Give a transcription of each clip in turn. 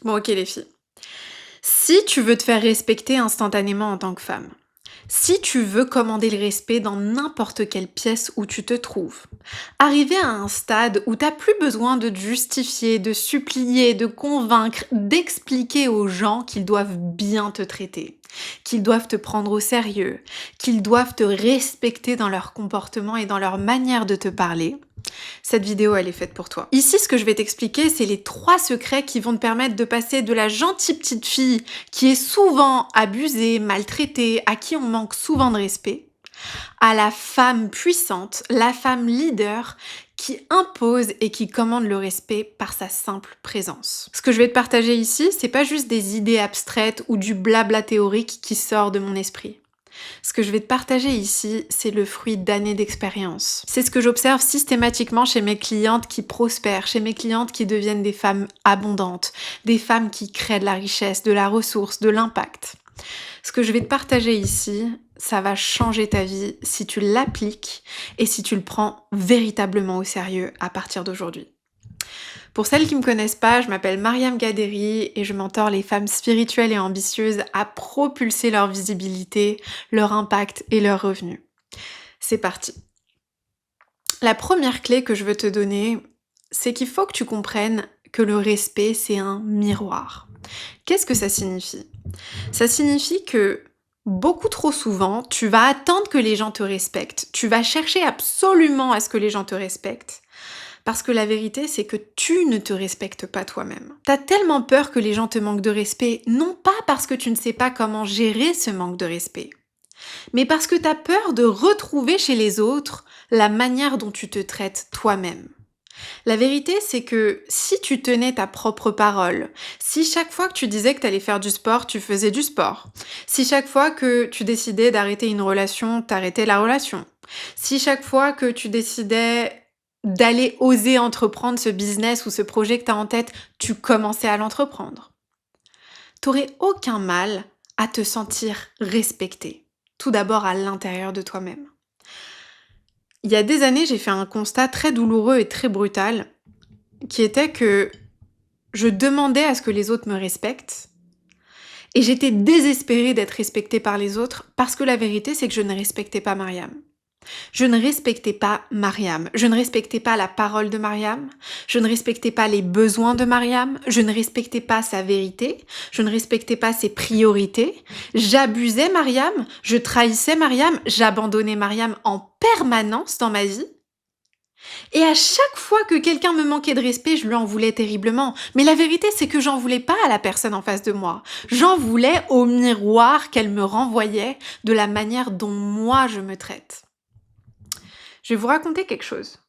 Bon, ok les filles. Si tu veux te faire respecter instantanément en tant que femme, si tu veux commander le respect dans n'importe quelle pièce où tu te trouves, arriver à un stade où t'as plus besoin de te justifier, de supplier, de convaincre, d'expliquer aux gens qu'ils doivent bien te traiter, qu'ils doivent te prendre au sérieux, qu'ils doivent te respecter dans leur comportement et dans leur manière de te parler, cette vidéo, elle est faite pour toi. Ici, ce que je vais t'expliquer, c'est les 3 secrets qui vont te permettre de passer de la gentille petite fille qui est souvent abusée, maltraitée, à qui on manque souvent de respect, à la femme puissante, la femme leader qui impose et qui commande le respect par sa simple présence. Ce que je vais te partager ici, c'est pas juste des idées abstraites ou du blabla théorique qui sort de mon esprit. Ce que je vais te partager ici, c'est le fruit d'années d'expérience. C'est ce que j'observe systématiquement chez mes clientes qui prospèrent, chez mes clientes qui deviennent des femmes abondantes, des femmes qui créent de la richesse, de la ressource, de l'impact. Ce que je vais te partager ici, ça va changer ta vie si tu l'appliques et si tu le prends véritablement au sérieux à partir d'aujourd'hui. Pour celles qui me connaissent pas, je m'appelle Mariam Gaderi et je mentore les femmes spirituelles et ambitieuses à propulser leur visibilité, leur impact et leurs revenus. C'est parti. La première clé que je veux te donner, c'est qu'il faut que tu comprennes que le respect, c'est un miroir. Qu'est-ce que ça signifie ? Ça signifie que beaucoup trop souvent, tu vas attendre que les gens te respectent. Tu vas chercher absolument à ce que les gens te respectent. Parce que la vérité, c'est que tu ne te respectes pas toi-même. T'as tellement peur que les gens te manquent de respect, non pas parce que tu ne sais pas comment gérer ce manque de respect, mais parce que t'as peur de retrouver chez les autres la manière dont tu te traites toi-même. La vérité, c'est que si tu tenais ta propre parole, si chaque fois que tu disais que t'allais faire du sport, tu faisais du sport, si chaque fois que tu décidais d'arrêter une relation, t'arrêtais la relation, si chaque fois que tu décidais d'aller oser entreprendre ce business ou ce projet que t'as en tête, tu commençais à l'entreprendre, t'aurais aucun mal à te sentir respecté, tout d'abord à l'intérieur de toi-même. Il y a des années, j'ai fait un constat très douloureux et très brutal, qui était que je demandais à ce que les autres me respectent, et j'étais désespérée d'être respectée par les autres, parce que la vérité, c'est que je ne respectais pas Mariam. Je ne respectais pas Mariam, je ne respectais pas la parole de Mariam, je ne respectais pas les besoins de Mariam, je ne respectais pas sa vérité, je ne respectais pas ses priorités, j'abusais Mariam, je trahissais Mariam, j'abandonnais Mariam en permanence dans ma vie. Et à chaque fois que quelqu'un me manquait de respect, je lui en voulais terriblement. Mais la vérité, c'est que j'en voulais pas à la personne en face de moi. J'en voulais au miroir qu'elle me renvoyait de la manière dont moi je me traite. Je vais vous raconter quelque chose.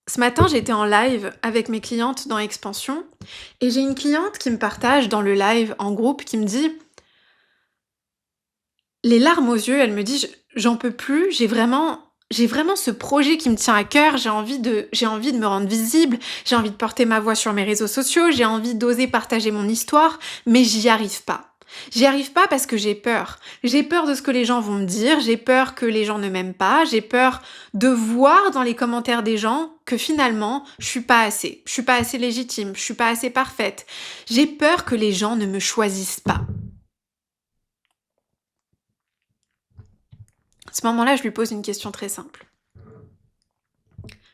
Ce matin, j'étais en live avec mes clientes dans Expansion et j'ai une cliente qui me partage dans le live en groupe qui me dit les larmes aux yeux, elle me dit j'en peux plus, j'ai vraiment ce projet qui me tient à cœur, j'ai envie de me rendre visible, j'ai envie de porter ma voix sur mes réseaux sociaux, j'ai envie d'oser partager mon histoire, mais j'y arrive pas. J'y arrive pas parce que j'ai peur. J'ai peur de ce que les gens vont me dire, j'ai peur que les gens ne m'aiment pas, j'ai peur de voir dans les commentaires des gens que finalement, je suis pas assez légitime, je suis pas assez parfaite. J'ai peur que les gens ne me choisissent pas. À ce moment-là, je lui pose une question très simple.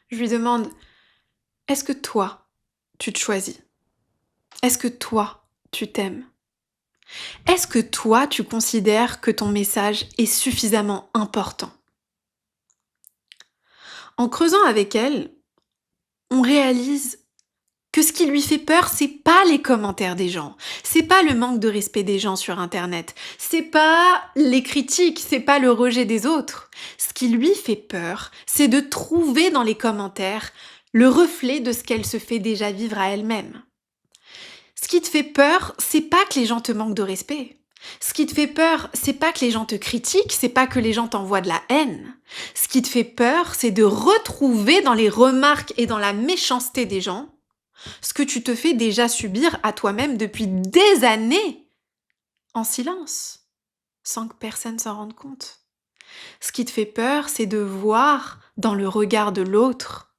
Je lui demande, est-ce que toi, tu te choisis ? Est-ce que toi, tu t'aimes ? Est-ce que toi, tu considères que ton message est suffisamment important ? En creusant avec elle, on réalise que ce qui lui fait peur, c'est pas les commentaires des gens, c'est pas le manque de respect des gens sur internet, c'est pas les critiques, c'est pas le rejet des autres. Ce qui lui fait peur, c'est de trouver dans les commentaires le reflet de ce qu'elle se fait déjà vivre à elle-même. Ce qui te fait peur, c'est pas que les gens te manquent de respect. Ce qui te fait peur, c'est pas que les gens te critiquent, c'est pas que les gens t'envoient de la haine. Ce qui te fait peur, c'est de retrouver dans les remarques et dans la méchanceté des gens ce que tu te fais déjà subir à toi-même depuis des années, en silence, sans que personne s'en rende compte. Ce qui te fait peur, c'est de voir dans le regard de l'autre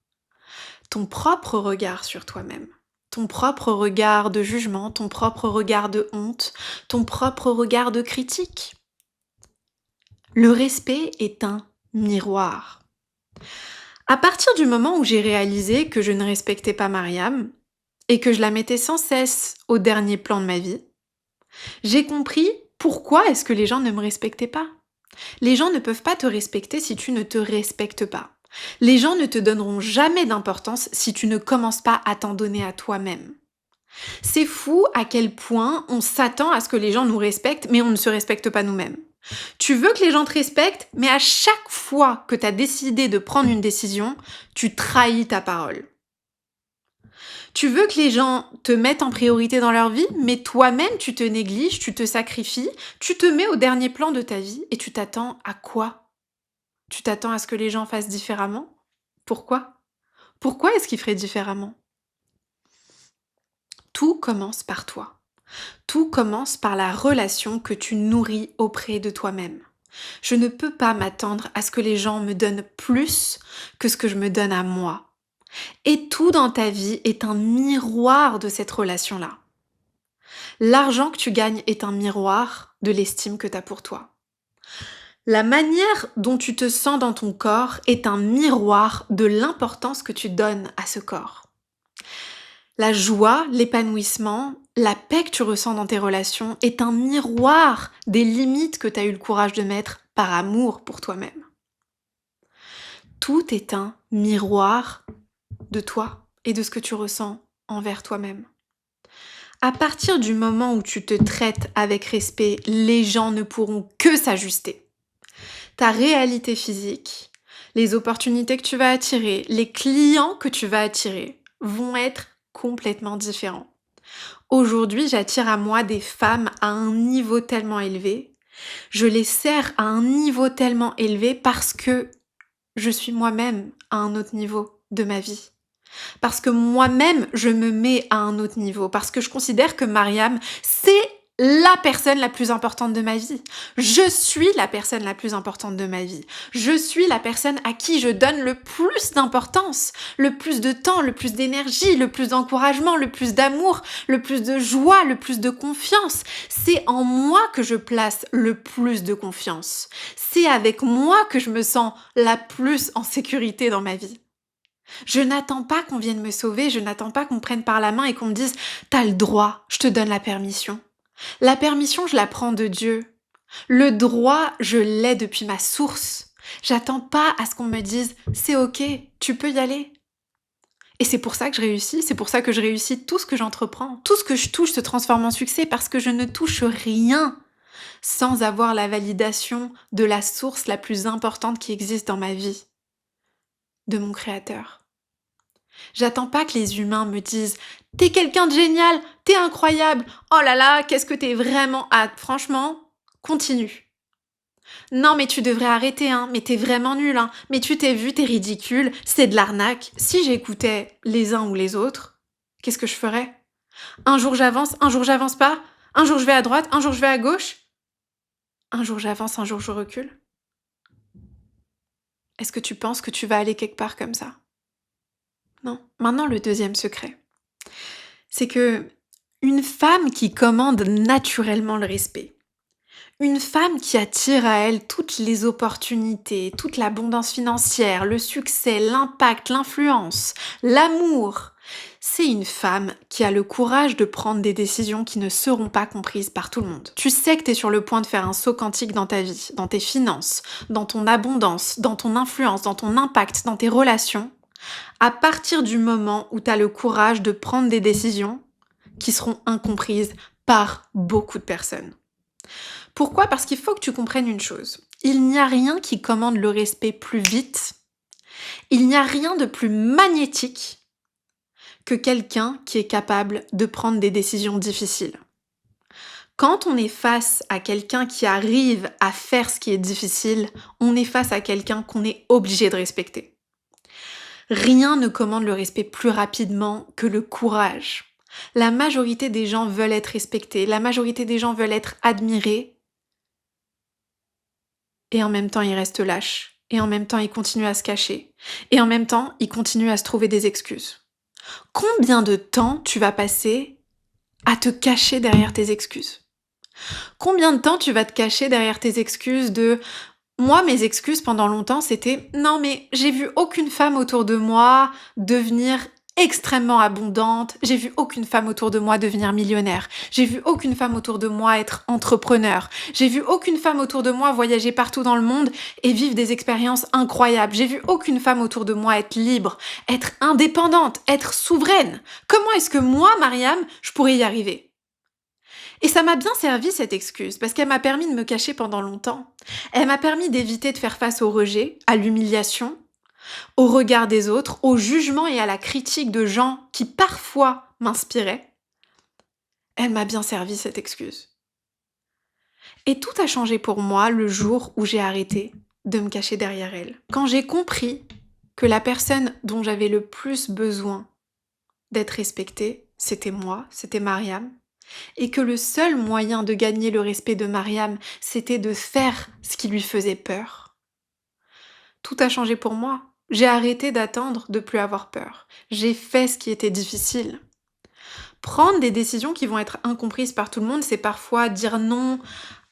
ton propre regard sur toi-même, ton propre regard de jugement, ton propre regard de honte, ton propre regard de critique. Le respect est un miroir. À partir du moment où j'ai réalisé que je ne respectais pas Mariam et que je la mettais sans cesse au dernier plan de ma vie, j'ai compris pourquoi est-ce que les gens ne me respectaient pas. Les gens ne peuvent pas te respecter si tu ne te respectes pas. Les gens ne te donneront jamais d'importance si tu ne commences pas à t'en donner à toi-même. C'est fou à quel point on s'attend à ce que les gens nous respectent, mais on ne se respecte pas nous-mêmes. Tu veux que les gens te respectent, mais à chaque fois que tu as décidé de prendre une décision, tu trahis ta parole. Tu veux que les gens te mettent en priorité dans leur vie, mais toi-même tu te négliges, tu te sacrifies, tu te mets au dernier plan de ta vie et tu t'attends à quoi? Tu t'attends à ce que les gens fassent différemment? Pourquoi? Pourquoi est-ce qu'ils feraient différemment? Tout commence par toi. Tout commence par la relation que tu nourris auprès de toi-même. Je ne peux pas m'attendre à ce que les gens me donnent plus que ce que je me donne à moi. Et tout dans ta vie est un miroir de cette relation-là. L'argent que tu gagnes est un miroir de l'estime que tu as pour toi. La manière dont tu te sens dans ton corps est un miroir de l'importance que tu donnes à ce corps. La joie, l'épanouissement, la paix que tu ressens dans tes relations est un miroir des limites que tu as eu le courage de mettre par amour pour toi-même. Tout est un miroir de toi et de ce que tu ressens envers toi-même. À partir du moment où tu te traites avec respect, les gens ne pourront que s'ajuster. Ta réalité physique, les opportunités que tu vas attirer, les clients que tu vas attirer vont être complètement différents. Aujourd'hui, j'attire à moi des femmes à un niveau tellement élevé. Je les sers à un niveau tellement élevé parce que je suis moi-même à un autre niveau de ma vie. Parce que moi-même, je me mets à un autre niveau. Parce que je considère que Mariam, c'est la personne la plus importante de ma vie. Je suis la personne la plus importante de ma vie. Je suis la personne à qui je donne le plus d'importance, le plus de temps, le plus d'énergie, le plus d'encouragement, le plus d'amour, le plus de joie, le plus de confiance. C'est en moi que je place le plus de confiance. C'est avec moi que je me sens la plus en sécurité dans ma vie. Je n'attends pas qu'on vienne me sauver, je n'attends pas qu'on me prenne par la main et qu'on me dise « T'as le droit, je te donne la permission ». La permission, je la prends de Dieu. Le droit, je l'ai depuis ma source. J'attends pas à ce qu'on me dise « C'est ok, tu peux y aller ». Et c'est pour ça que je réussis, c'est pour ça que je réussis tout ce que j'entreprends. Tout ce que je touche se transforme en succès parce que je ne touche rien sans avoir la validation de la source la plus importante qui existe dans ma vie, de mon Créateur. J'attends pas que les humains me disent « T'es quelqu'un de génial, t'es incroyable, oh là là, qu'est-ce que t'es vraiment... Ah, franchement, continue. Non mais tu devrais arrêter, hein, mais t'es vraiment nul, hein, mais tu t'es vu, t'es ridicule, c'est de l'arnaque. » Si j'écoutais les uns ou les autres, qu'est-ce que je ferais? Un jour j'avance pas, un jour je vais à droite, un jour je vais à gauche, un jour j'avance, un jour je recule. Est-ce que tu penses que tu vas aller quelque part comme ça? Non. Maintenant, le deuxième secret, c'est que une femme qui commande naturellement le respect, une femme qui attire à elle toutes les opportunités, toute l'abondance financière, le succès, l'impact, l'influence, l'amour, c'est une femme qui a le courage de prendre des décisions qui ne seront pas comprises par tout le monde. Tu sais que tu es sur le point de faire un saut quantique dans ta vie, dans tes finances, dans ton abondance, dans ton influence, dans ton impact, dans tes relations, à partir du moment où tu as le courage de prendre des décisions qui seront incomprises par beaucoup de personnes. Pourquoi? Parce qu'il faut que tu comprennes une chose. Il n'y a rien qui commande le respect plus vite. Il n'y a rien de plus magnétique que quelqu'un qui est capable de prendre des décisions difficiles. Quand on est face à quelqu'un qui arrive à faire ce qui est difficile, on est face à quelqu'un qu'on est obligé de respecter. Rien ne commande le respect plus rapidement que le courage. La majorité des gens veulent être respectés, la majorité des gens veulent être admirés, et en même temps ils restent lâches, et en même temps ils continuent à se cacher, et en même temps ils continuent à se trouver des excuses. Combien de temps tu vas passer à te cacher derrière tes excuses? Combien de temps tu vas te cacher derrière tes excuses de moi, mes excuses pendant longtemps, c'était: «Non mais j'ai vu aucune femme autour de moi devenir extrêmement abondante, j'ai vu aucune femme autour de moi devenir millionnaire, j'ai vu aucune femme autour de moi être entrepreneur, j'ai vu aucune femme autour de moi voyager partout dans le monde et vivre des expériences incroyables, j'ai vu aucune femme autour de moi être libre, être indépendante, être souveraine. Comment est-ce que moi, Mariam, je pourrais y arriver?» Et ça m'a bien servi cette excuse, parce qu'elle m'a permis de me cacher pendant longtemps. Elle m'a permis d'éviter de faire face au rejet, à l'humiliation, au regard des autres, au jugement et à la critique de gens qui parfois m'inspiraient. Elle m'a bien servi cette excuse. Et tout a changé pour moi le jour où j'ai arrêté de me cacher derrière elle. Quand j'ai compris que la personne dont j'avais le plus besoin d'être respectée, c'était moi, c'était Mariam, et que le seul moyen de gagner le respect de Mariam, c'était de faire ce qui lui faisait peur. Tout a changé pour moi. J'ai arrêté d'attendre de plus avoir peur. J'ai fait ce qui était difficile. Prendre des décisions qui vont être incomprises par tout le monde, c'est parfois dire non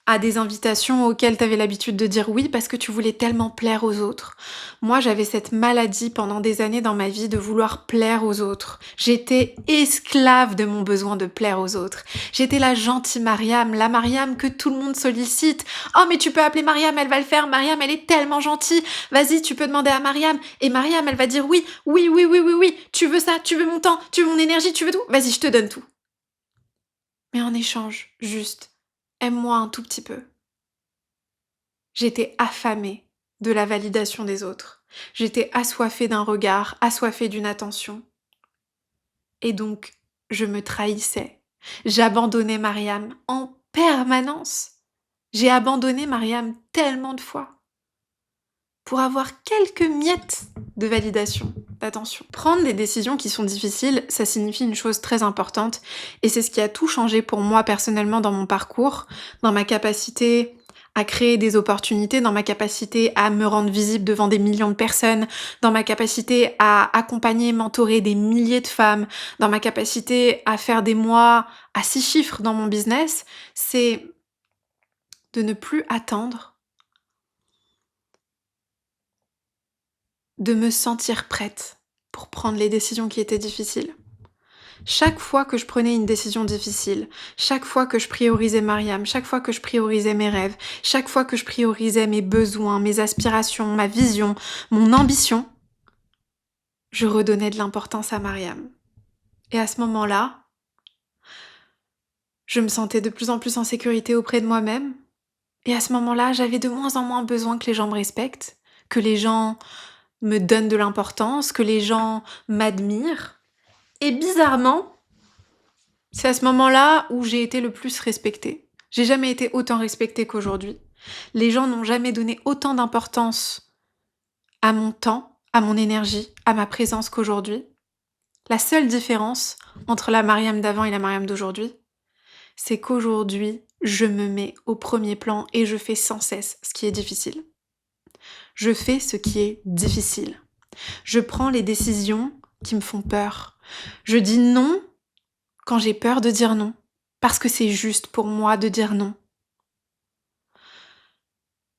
à des invitations auxquelles tu avais l'habitude de dire oui parce que tu voulais tellement plaire aux autres. Moi, j'avais cette maladie pendant des années dans ma vie de vouloir plaire aux autres. J'étais esclave de mon besoin de plaire aux autres. J'étais la gentille Mariam, la Mariam que tout le monde sollicite. Oh, mais tu peux appeler Mariam, elle va le faire. Mariam, elle est tellement gentille. Vas-y, tu peux demander à Mariam. Et Mariam, elle va dire oui, oui, oui, oui, oui, oui. Tu veux ça, tu veux mon temps, tu veux mon énergie, tu veux tout. Vas-y, je te donne tout. Mais en échange, juste, aime-moi un tout petit peu. J'étais affamée de la validation des autres. J'étais assoiffée d'un regard, assoiffée d'une attention. Et donc, je me trahissais. J'abandonnais Mariam en permanence. J'ai abandonné Mariam tellement de fois pour avoir quelques miettes de validation, d'attention. Prendre des décisions qui sont difficiles, ça signifie une chose très importante et c'est ce qui a tout changé pour moi personnellement dans mon parcours, dans ma capacité à créer des opportunités, dans ma capacité à me rendre visible devant des millions de personnes, dans ma capacité à accompagner, mentorer des milliers de femmes, dans ma capacité à faire des mois à 6 chiffres dans mon business, c'est de ne plus attendre, de me sentir prête pour prendre les décisions qui étaient difficiles. Chaque fois que je prenais une décision difficile, chaque fois que je priorisais Mariam, chaque fois que je priorisais mes rêves, chaque fois que je priorisais mes besoins, mes aspirations, ma vision, mon ambition, je redonnais de l'importance à Mariam. Et à ce moment-là, je me sentais de plus en plus en sécurité auprès de moi-même. Et à ce moment-là, j'avais de moins en moins besoin que les gens me respectent, que les gens me donnent de l'importance, que les gens m'admirent. Et bizarrement, c'est à ce moment-là où j'ai été le plus respectée. J'ai jamais été autant respectée qu'aujourd'hui. Les gens n'ont jamais donné autant d'importance à mon temps, à mon énergie, à ma présence qu'aujourd'hui. La seule différence entre la Mariam d'avant et la Mariam d'aujourd'hui, c'est qu'aujourd'hui, je me mets au premier plan et je fais sans cesse ce qui est difficile. Je fais ce qui est difficile. Je prends les décisions qui me font peur. Je dis non quand j'ai peur de dire non, parce que c'est juste pour moi de dire non.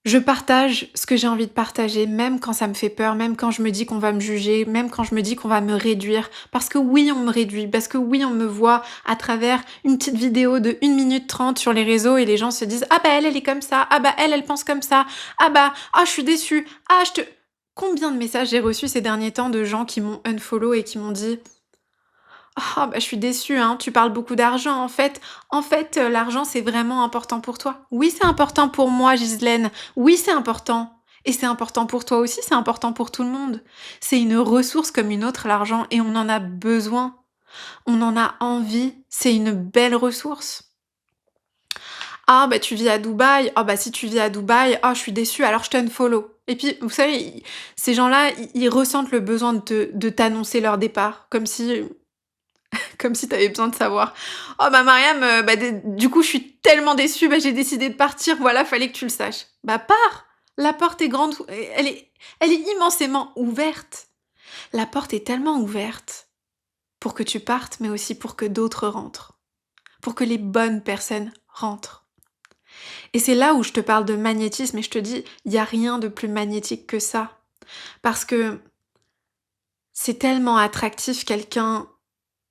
Je partage ce que j'ai envie de partager, même quand ça me fait peur, même quand je me dis qu'on va me juger, même quand je me dis qu'on va me réduire, parce que oui, on me réduit, parce que oui, on me voit à travers une petite vidéo de 1 minute 30 sur les réseaux et les gens se disent « Ah bah elle est comme ça, ah bah elle pense comme ça, ah bah, ah je suis déçue, ah je te... » Combien de messages j'ai reçus ces derniers temps de gens qui m'ont unfollow et qui m'ont dit ah bah je suis déçue, hein, tu parles beaucoup d'argent. En fait, l'argent c'est vraiment important pour toi. Oui, c'est important pour moi, Ghislaine. Oui, c'est important. Et c'est important pour toi aussi, c'est important pour tout le monde. C'est une ressource comme une autre, l'argent, et on en a besoin. On en a envie. C'est une belle ressource. Ah bah tu vis à Dubaï. Ah bah si tu vis à Dubaï, ah je suis déçue, alors je t'unfollow. Et puis, vous savez, ces gens-là, ils ressentent le besoin de t'annoncer leur départ, comme si t'avais besoin de savoir. Oh bah Mariam, du coup je suis tellement déçue, bah j'ai décidé de partir, voilà, fallait que tu le saches. Bah pars. La porte est grande, elle est immensément ouverte. La porte est tellement ouverte pour que tu partes, mais aussi pour que d'autres rentrent, pour que les bonnes personnes rentrent. Et c'est là où je te parle de magnétisme et je te dis, il n'y a rien de plus magnétique que ça. Parce que c'est tellement attractif quelqu'un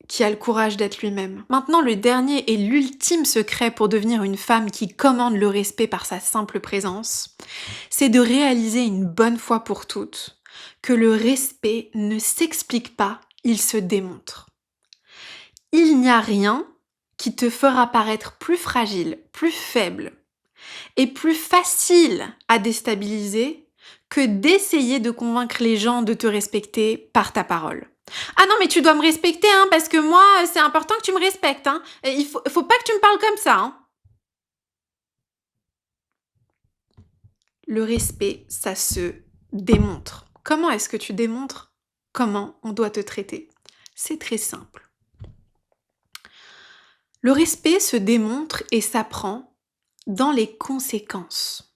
qui a le courage d'être lui-même. Maintenant, le dernier et l'ultime secret pour devenir une femme qui commande le respect par sa simple présence, c'est de réaliser une bonne fois pour toutes que le respect ne s'explique pas, il se démontre. Il n'y a rien qui te fera paraître plus fragile, plus faible et plus facile à déstabiliser que d'essayer de convaincre les gens de te respecter par ta parole. Ah non, mais tu dois me respecter, hein, parce que moi, c'est important que tu me respectes, hein. Et il faut pas que tu me parles comme ça, hein. Le respect, ça se démontre. Comment est-ce que tu démontres comment on doit te traiter? C'est très simple. Le respect se démontre et s'apprend dans les conséquences.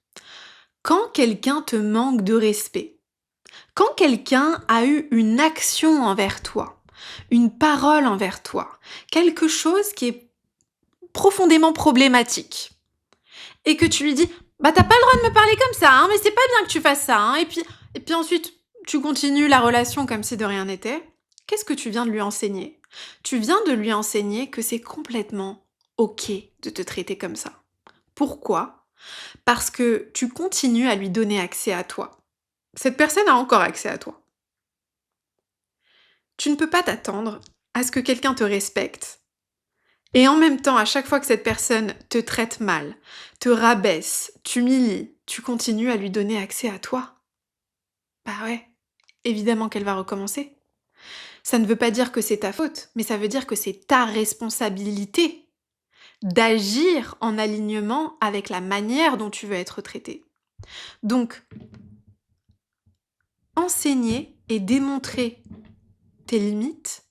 Quand quelqu'un te manque de respect, quand quelqu'un a eu une action envers toi, une parole envers toi, quelque chose qui est profondément problématique, et que tu lui dis bah t'as pas le droit de me parler comme ça, hein, mais c'est pas bien que tu fasses ça, hein, et puis ensuite tu continues la relation comme si de rien n'était, qu'est-ce que tu viens de lui enseigner? Tu viens de lui enseigner que c'est complètement ok de te traiter comme ça. Pourquoi? Parce que tu continues à lui donner accès à toi. Cette personne a encore accès à toi. Tu ne peux pas t'attendre à ce que quelqu'un te respecte et en même temps, à chaque fois que cette personne te traite mal, te rabaisse, t'humilie, tu continues à lui donner accès à toi. Bah ouais, évidemment qu'elle va recommencer. Ça ne veut pas dire que c'est ta faute, mais ça veut dire que c'est ta responsabilité d'agir en alignement avec la manière dont tu veux être traité. Donc, enseigner et démontrer tes limites,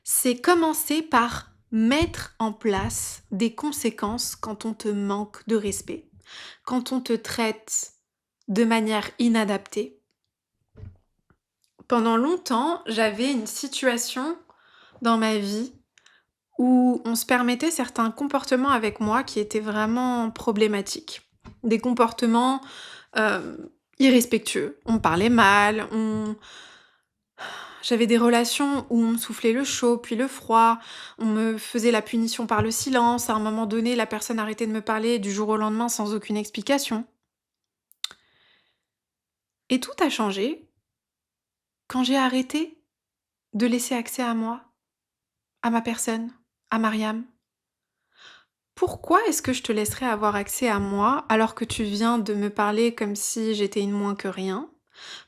c'est commencer par mettre en place des conséquences quand on te manque de respect, quand on te traite de manière inadaptée. Pendant longtemps, j'avais une situation dans ma vie où on se permettait certains comportements avec moi qui étaient vraiment problématiques. Des comportements irrespectueux. On me parlait mal, j'avais des relations où on me soufflait le chaud, puis le froid, on me faisait la punition par le silence, à un moment donné, la personne arrêtait de me parler du jour au lendemain sans aucune explication. Et tout a changé quand j'ai arrêté de laisser accès à moi, à ma personne, à Mariam. Pourquoi est-ce que je te laisserais avoir accès à moi alors que tu viens de me parler comme si j'étais une moins que rien?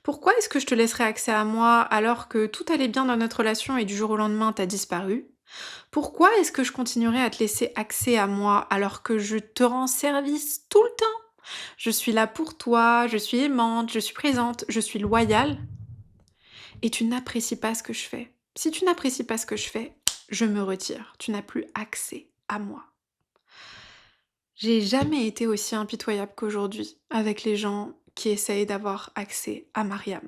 Pourquoi est-ce que je te laisserais accès à moi alors que tout allait bien dans notre relation et du jour au lendemain t'as disparu? Pourquoi est-ce que je continuerais à te laisser accès à moi alors que je te rends service tout le temps? Je suis là pour toi, je suis aimante, je suis présente, je suis loyale et tu n'apprécies pas ce que je fais. Si tu n'apprécies pas ce que je fais, je me retire. Tu n'as plus accès à moi. J'ai jamais été aussi impitoyable qu'aujourd'hui avec les gens qui essayent d'avoir accès à Mariam.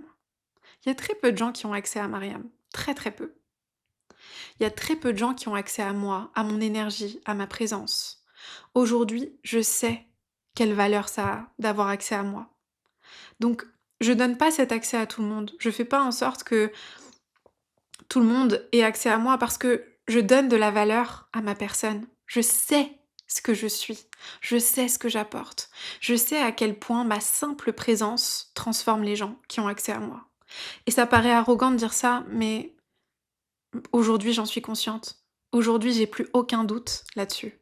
Il y a très peu de gens qui ont accès à Mariam. Très très peu. Il y a très peu de gens qui ont accès à moi, à mon énergie, à ma présence. Aujourd'hui, je sais quelle valeur ça a d'avoir accès à moi. Donc, je donne pas cet accès à tout le monde. Je fais pas en sorte que tout le monde ait accès à moi parce que je donne de la valeur à ma personne. Je sais ce que je suis. Je sais ce que j'apporte. Je sais à quel point ma simple présence transforme les gens qui ont accès à moi. Et ça paraît arrogant de dire ça, mais aujourd'hui j'en suis consciente. Aujourd'hui j'ai plus aucun doute là-dessus.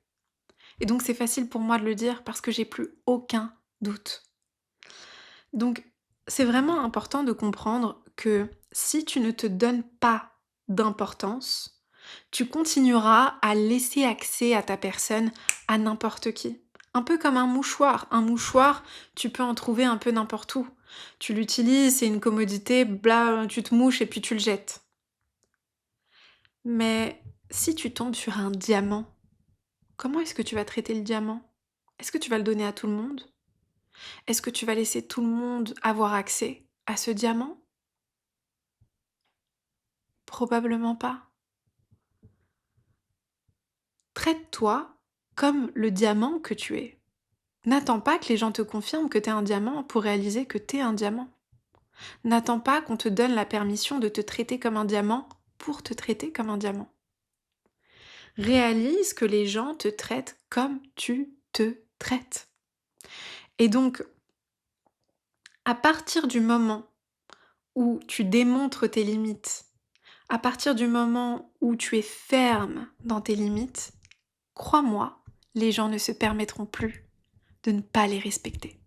Et donc c'est facile pour moi de le dire parce que j'ai plus aucun doute. Donc c'est vraiment important de comprendre que si tu ne te donnes pas d'importance, tu continueras à laisser accès à ta personne à n'importe qui. Un peu comme un mouchoir. Un mouchoir, tu peux en trouver un peu n'importe où. Tu l'utilises, c'est une commodité, bla, tu te mouches et puis tu le jettes. Mais si tu tombes sur un diamant, comment est-ce que tu vas traiter le diamant? Est-ce que tu vas le donner à tout le monde? Est-ce que tu vas laisser tout le monde avoir accès à ce diamant? Probablement pas. traite-toi comme le diamant que tu es. N'attends pas que les gens te confirment que tu es un diamant pour réaliser que tu es un diamant. N'attends pas qu'on te donne la permission de te traiter comme un diamant pour te traiter comme un diamant. Réalise que les gens te traitent comme tu te traites. Et donc, à partir du moment où tu démontres tes limites, à partir du moment où tu es ferme dans tes limites, crois-moi, les gens ne se permettront plus de ne pas les respecter.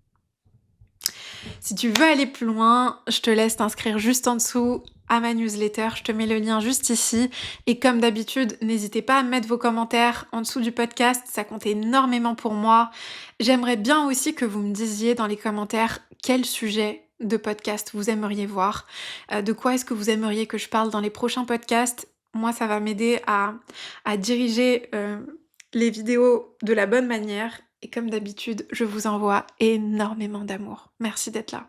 Si tu veux aller plus loin, je te laisse t'inscrire juste en dessous à ma newsletter, je te mets le lien juste ici. Et comme d'habitude, n'hésitez pas à mettre vos commentaires en dessous du podcast, ça compte énormément pour moi. J'aimerais bien aussi que vous me disiez dans les commentaires quel sujet de podcast vous aimeriez voir, de quoi est-ce que vous aimeriez que je parle dans les prochains podcasts. Moi, ça va m'aider à diriger les vidéos de la bonne manière. Et comme d'habitude, je vous envoie énormément d'amour. Merci d'être là.